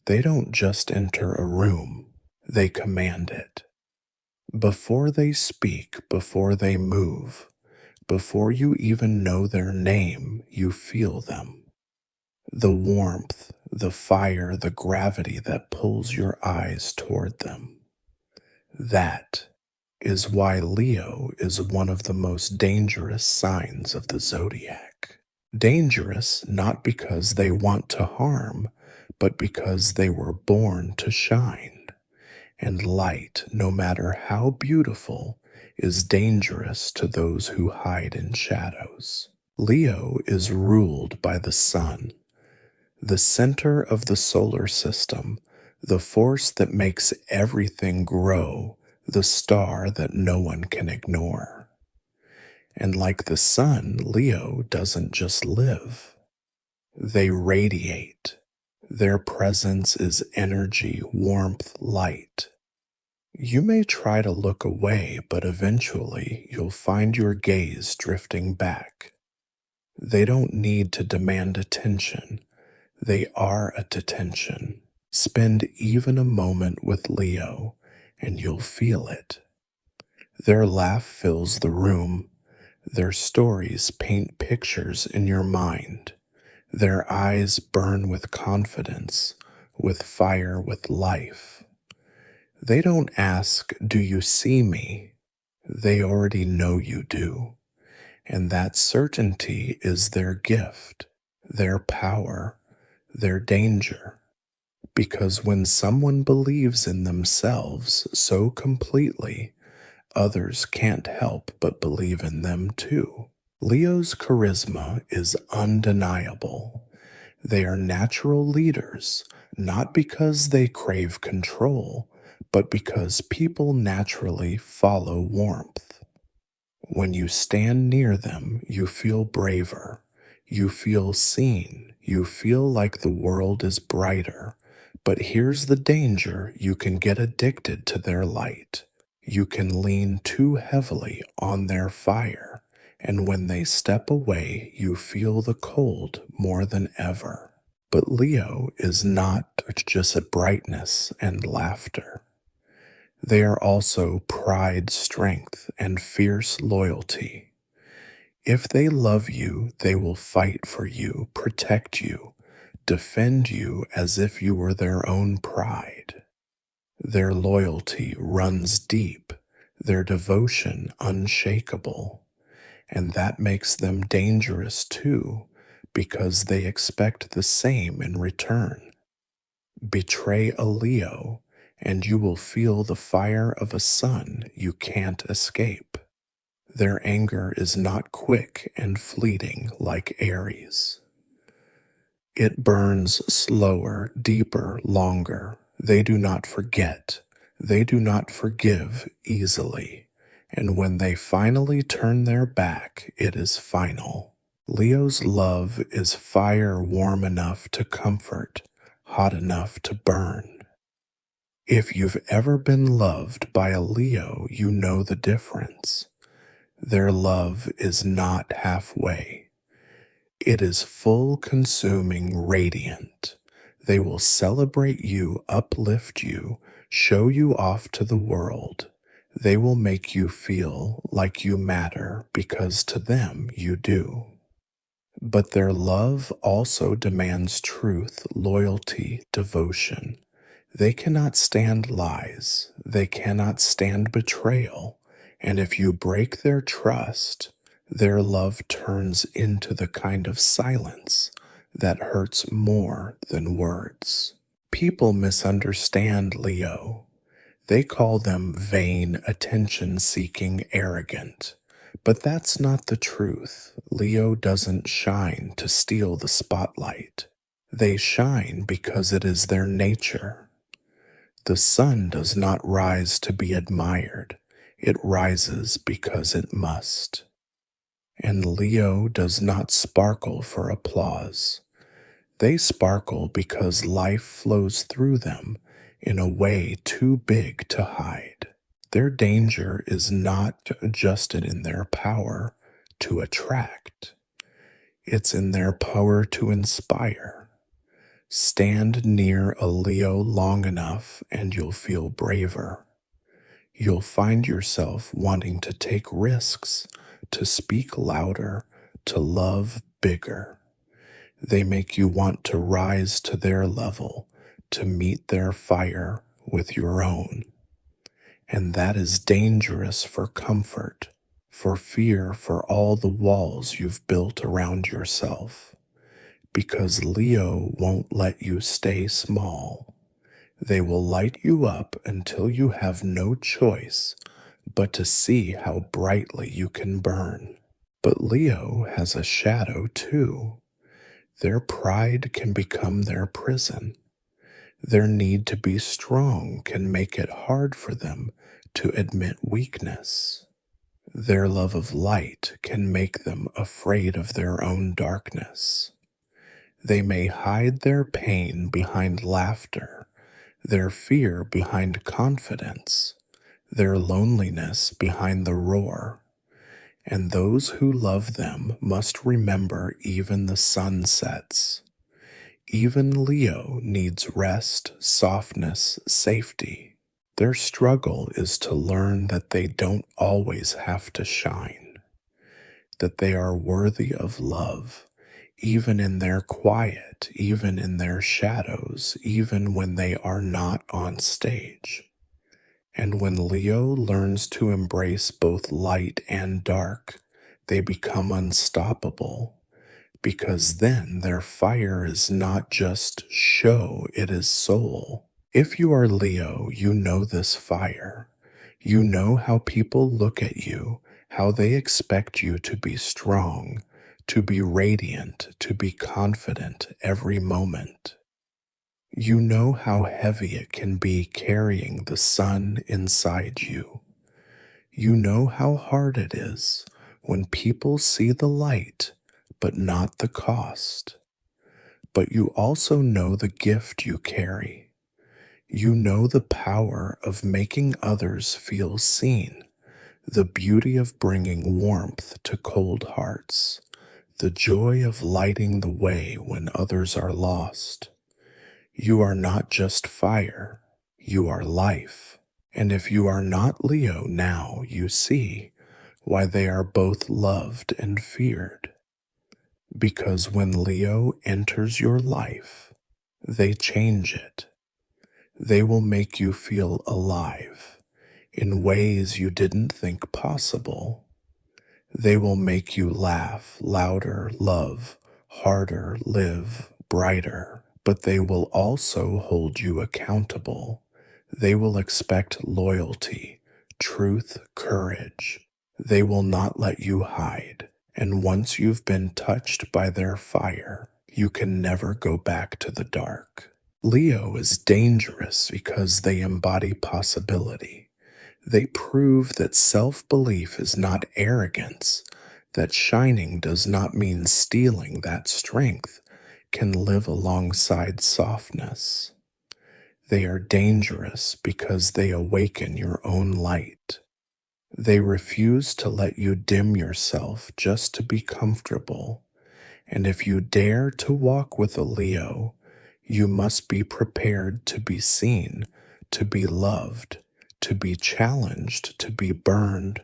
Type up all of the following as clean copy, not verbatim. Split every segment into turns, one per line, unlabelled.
They don't just enter a room, they command it. Before they speak, before they move, before you even know their name, you feel them. The warmth, the fire, the gravity that pulls your eyes toward them. That is why Leo is one of the most dangerous signs of the zodiac. Dangerous not because they want to harm, but because they were born to shine. And light, no matter how beautiful, is dangerous to those who hide in shadows. Leo is ruled by the sun, the center of the solar system, the force that makes everything grow, the star that no one can ignore. And like the sun, Leo doesn't just live. They radiate. Their presence is energy, warmth, light. You may try to look away, but eventually you'll find your gaze drifting back. They don't need to demand attention. They are a detention. Spend even a moment with Leo, and you'll feel it. Their laugh fills the room. Their stories paint pictures in your mind. Their eyes burn with confidence, with fire, with life. They don't ask, "Do you see me?" They already know you do. And that certainty is their gift, their power, their danger. Because when someone believes in themselves so completely, others can't help but believe in them too. Leo's charisma is undeniable. They are natural leaders, not because they crave control, but because people naturally follow warmth. When you stand near them, you feel braver, you feel seen, you feel like the world is brighter. But here's the danger: you can get addicted to their light. You can lean too heavily on their fire, and when they step away, you feel the cold more than ever. But Leo is not just a brightness and laughter. They are also pride, strength, and fierce loyalty. If they love you, they will fight for you, protect you, defend you as if you were their own pride. Their loyalty runs deep, their devotion unshakable, and that makes them dangerous too, because they expect the same in return. Betray a Leo, and you will feel the fire of a sun you can't escape. Their anger is not quick and fleeting like Aries. It burns slower, deeper, longer. They do not forget. They do not forgive easily. And when they finally turn their back, it is final. Leo's love is fire warm enough to comfort, hot enough to burn. If you've ever been loved by a Leo, you know the difference. Their love is not halfway. It is full, consuming, radiant. They will celebrate you, uplift you, show you off to the world. They will make you feel like you matter because to them you do. But their love also demands truth, loyalty, devotion. They cannot stand lies. They cannot stand betrayal. And if you break their trust, their love turns into the kind of silence that hurts more than words. People misunderstand Leo. They call them vain, attention-seeking, arrogant. But that's not the truth. Leo doesn't shine to steal the spotlight. They shine because it is their nature. The sun does not rise to be admired. It rises because it must. And Leo does not sparkle for applause. They sparkle because life flows through them in a way too big to hide. Their danger is not just in their power to attract. It's in their power to inspire. Stand near a Leo long enough and you'll feel braver. You'll find yourself wanting to take risks, to speak louder, to love bigger. They make you want to rise to their level, to meet their fire with your own. And that is dangerous for comfort, for fear, for all the walls you've built around yourself. Because Leo won't let you stay small. They will light you up until you have no choice but to see how brightly you can burn. But Leo has a shadow too. Their pride can become their prison. Their need to be strong can make it hard for them to admit weakness. Their love of light can make them afraid of their own darkness. They may hide their pain behind laughter, their fear behind confidence, their loneliness behind the roar. And those who love them must remember even the sun sets. Even Leo needs rest, softness, safety. Their struggle is to learn that they don't always have to shine, that they are worthy of love, even in their quiet, even in their shadows, even when they are not on stage. And when Leo learns to embrace both light and dark, they become unstoppable, because then their fire is not just show, it is soul. If you are Leo, you know this fire. You know how people look at you, how they expect you to be strong, to be radiant, to be confident every moment. You know how heavy it can be carrying the sun inside you. You know how hard it is when people see the light, but not the cost. But you also know the gift you carry. You know the power of making others feel seen, the beauty of bringing warmth to cold hearts, the joy of lighting the way when others are lost. You are not just fire, you are life. And if you are not Leo now, you see why they are both loved and feared. Because when Leo enters your life, they change it. They will make you feel alive in ways you didn't think possible. They will make you laugh louder, love harder, live brighter. But they will also hold you accountable. They will expect loyalty, truth, courage. They will not let you hide. And once you've been touched by their fire, you can never go back to the dark. Leo is dangerous because they embody possibility. They prove that self-belief is not arrogance, that shining does not mean stealing, that strength can live alongside softness. They are dangerous because they awaken your own light. They refuse to let you dim yourself just to be comfortable. And if you dare to walk with a Leo, you must be prepared to be seen, to be loved, to be challenged, to be burned,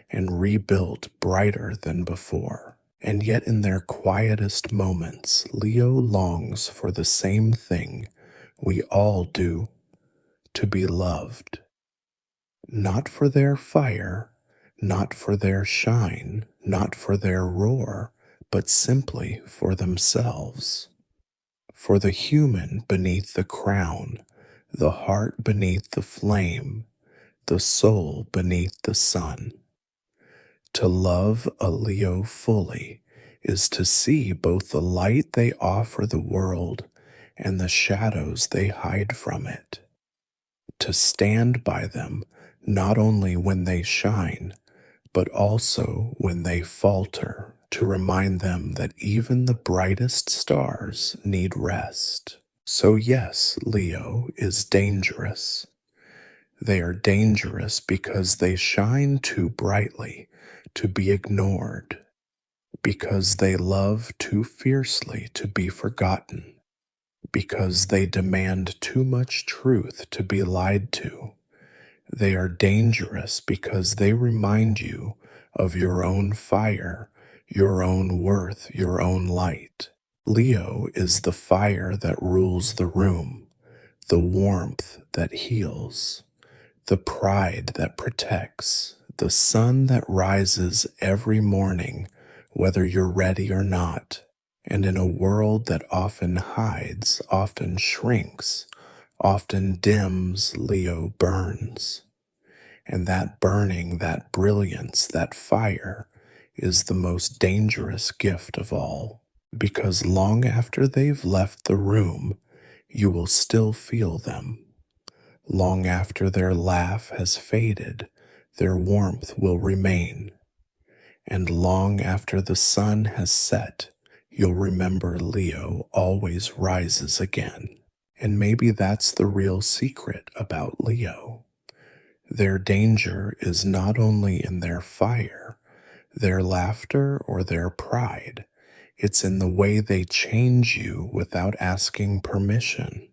and rebuilt brighter than before. And yet in their quietest moments, Leo longs for the same thing we all do, to be loved. Not for their fire, not for their shine, not for their roar, but simply for themselves. For the human beneath the crown, the heart beneath the flame, the soul beneath the sun. To love a Leo fully is to see both the light they offer the world and the shadows they hide from it. To stand by them not only when they shine, but also when they falter, to remind them that even the brightest stars need rest. So yes, Leo is dangerous. They are dangerous because they shine too brightly to be ignored, because they love too fiercely to be forgotten, because they demand too much truth to be lied to. They are dangerous because they remind you of your own fire, your own worth, your own light. Leo is the fire that rules the room, the warmth that heals, the pride that protects, the sun that rises every morning, whether you're ready or not. And in a world that often hides, often shrinks, often dims, Leo burns. And that burning, that brilliance, that fire is the most dangerous gift of all. Because long after they've left the room, you will still feel them. Long after their laugh has faded, their warmth will remain. And long after the sun has set, you'll remember Leo always rises again. And maybe that's the real secret about Leo. Their danger is not only in their fire, their laughter, or their pride. It's in the way they change you without asking permission.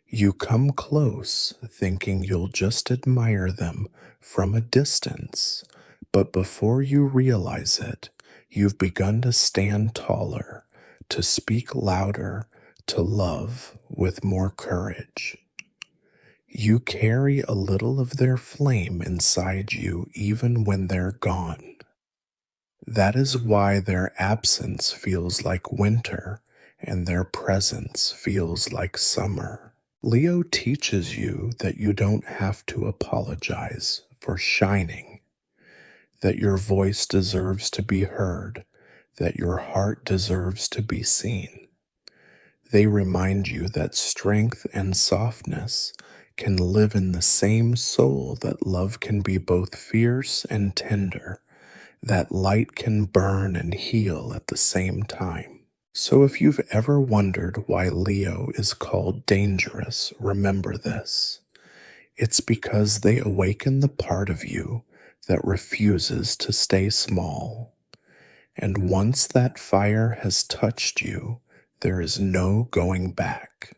You come close thinking you'll just admire them from a distance, but before you realize it, you've begun to stand taller, to speak louder, to love with more courage. You carry a little of their flame inside you even when they're gone. That is why their absence feels like winter and their presence feels like summer. Leo teaches you that you don't have to apologize for shining, that your voice deserves to be heard, that your heart deserves to be seen. They remind you that strength and softness can live in the same soul, that love can be both fierce and tender, that light can burn and heal at the same time. So if you've ever wondered why Leo is called dangerous, remember this. It's because they awaken the part of you that refuses to stay small. And once that fire has touched you, there is no going back.